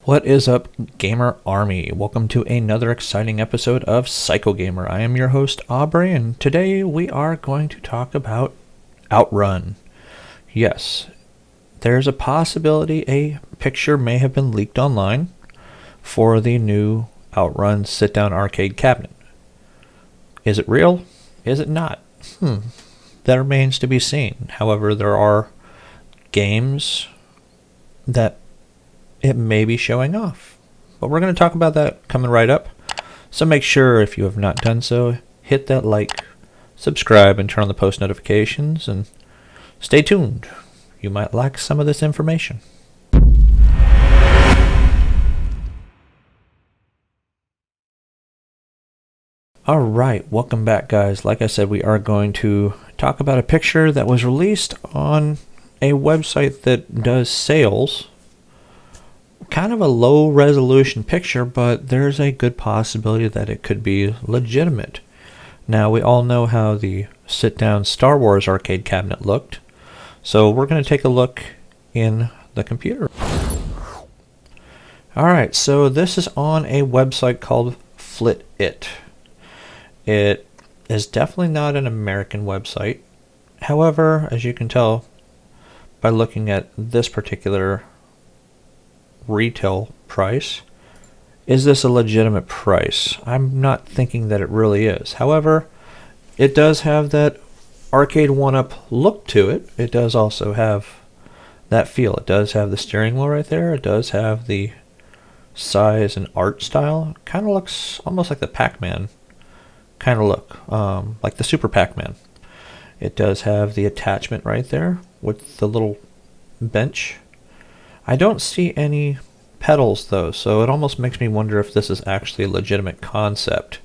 What is up, Gamer Army? Welcome to another exciting episode of Psycho Gamer. I am your host, Aubrey, and today we are going to talk about Outrun. Yes, there's a possibility a picture may have been leaked online for the new Outrun sit-down arcade cabinet. Is it real? Is it not? That remains to be seen. However, there are games that it may be showing off. But we're going to talk about that coming right up. So make sure, if you have not done so, hit that like, subscribe, and turn on the post notifications, and stay tuned. You might like some of this information. Alright, welcome back, guys. Like I said, we are going to talk about a picture that was released on a website that does sales. Kind of a low resolution picture, but there's a good possibility that it could be legitimate. Now, we all know how the sit-down Star Wars arcade cabinet looked, so we're going to take a look in the computer. Alright, so this is on a website called FlitIt. It is definitely not an American website. However, as you can tell by looking at this particular retail price, is this a legitimate price? I'm not thinking that it really is. However, it does have that Arcade1up look to it. It does also have that feel. It does have the steering wheel right there. It does have the size and art style. Kind of looks almost like the Pac-Man kind of look, like the Super Pac-Man. It does have the attachment right there with the little bench. I don't see any pedals though, so it almost makes me wonder if this is actually a legitimate concept.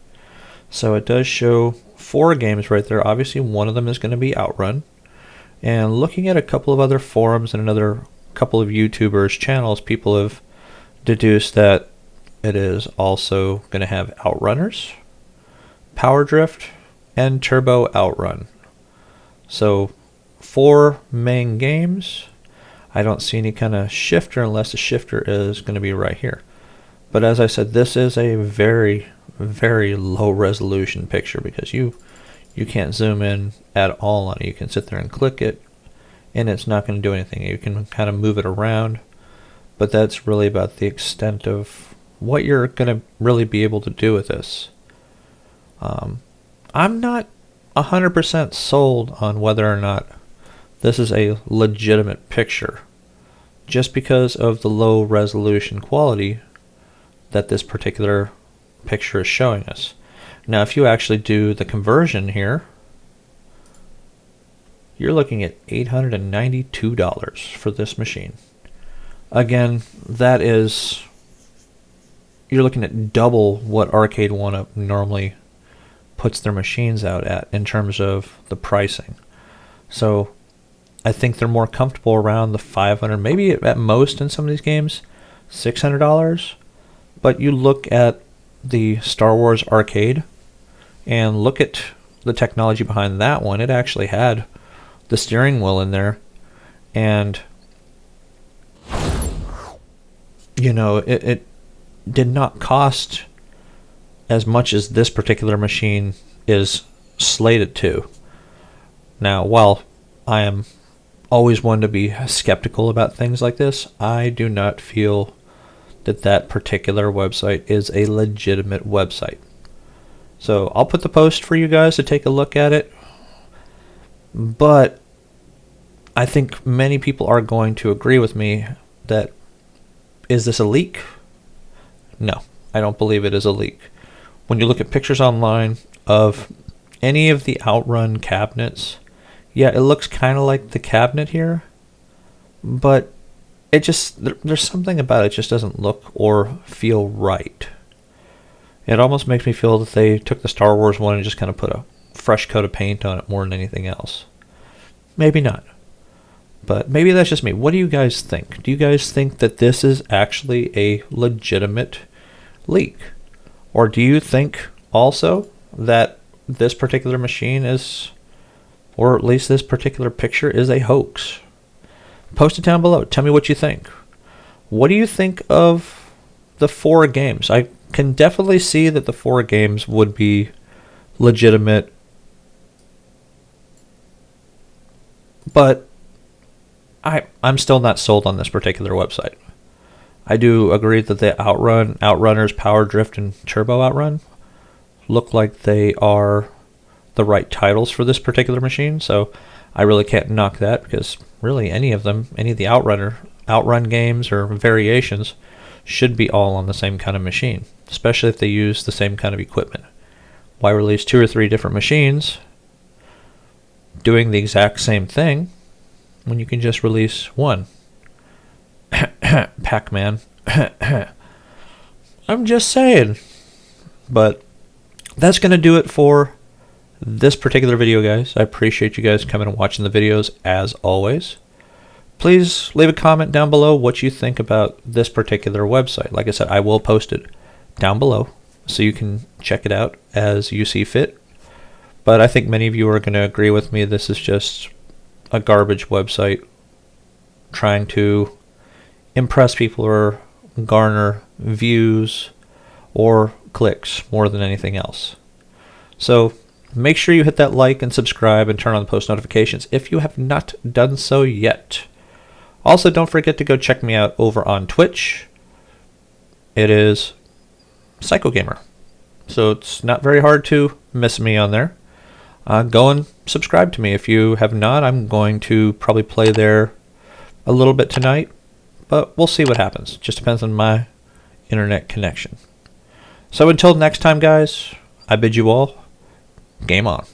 So it does show 4 games right there. Obviously one of them is going to be Outrun. And looking at a couple of other forums and another couple of YouTubers' channels, people have deduced that it is also going to have Outrunners, Power Drift, and Turbo Outrun. So 4 main games. I don't see any kind of shifter unless the shifter is going to be right here. But as I said, this is a very, very low resolution picture because you can't zoom in at all on it. You can sit there and click it and it's not going to do anything. You can kind of move it around, but that's really about the extent of what you're going to really be able to do with this. I'm not 100% sold on whether or not this is a legitimate picture, just because of the low resolution quality that this particular picture is showing us. Now, if you actually do the conversion here, you're looking at $892 for this machine. Again, that is, you're looking at double what Arcade1up normally puts their machines out at in terms of the pricing. So I think they're more comfortable around the $500, maybe at most in some of these games, $600. But you look at the Star Wars arcade and look at the technology behind that one. It actually had the steering wheel in there, and it did not cost as much as this particular machine is slated to. Now, while I am always one to be skeptical about things like this, I do not feel that that particular website is a legitimate website. So I'll put the post for you guys to take a look at it, but I think many people are going to agree with me that, is this a leak? No, I don't believe it is a leak. When you look at pictures online of any of the Outrun cabinets, yeah, it looks kind of like the cabinet here, but it just, there's something about it just doesn't look or feel right. It almost makes me feel that they took the Star Wars one and just kind of put a fresh coat of paint on it more than anything else. Maybe not, but maybe that's just me. What do you guys think? Do you guys think that this is actually a legitimate leak? Or do you think also that this particular machine is, or at least this particular picture, is a hoax? Post it down below. Tell me what you think. What do you think of the 4 games. I can definitely see that the 4 games would be legitimate, but I'm still not sold on this particular website. I do agree that the Outrunners, Power Drift, and Turbo Outrun look like they are the right titles for this particular machine, so I really can't knock that, because really any of the Outrun games or variations should be all on the same kind of machine, especially if they use the same kind of equipment. Why release 2 or 3 different machines doing the exact same thing when you can just release one? Pac-Man. I'm just saying. But that's going to do it for this particular video, guys. I appreciate you guys coming and watching the videos as always. Please leave a comment down below what you think about this particular website. Like I said, I will post it down below so you can check it out as you see fit. But I think many of you are going to agree with me. This is just a garbage website trying to impress people or garner views or clicks more than anything else. So make sure you hit that like and subscribe and turn on the post notifications if you have not done so yet. Also, don't forget to go check me out over on Twitch. It is Psycho Gamer. So it's not very hard to miss me on there. Go and subscribe to me if you have not. I'm going to probably play there a little bit tonight, but we'll see what happens. Just depends on my internet connection. So until next time, guys, I bid you all game on.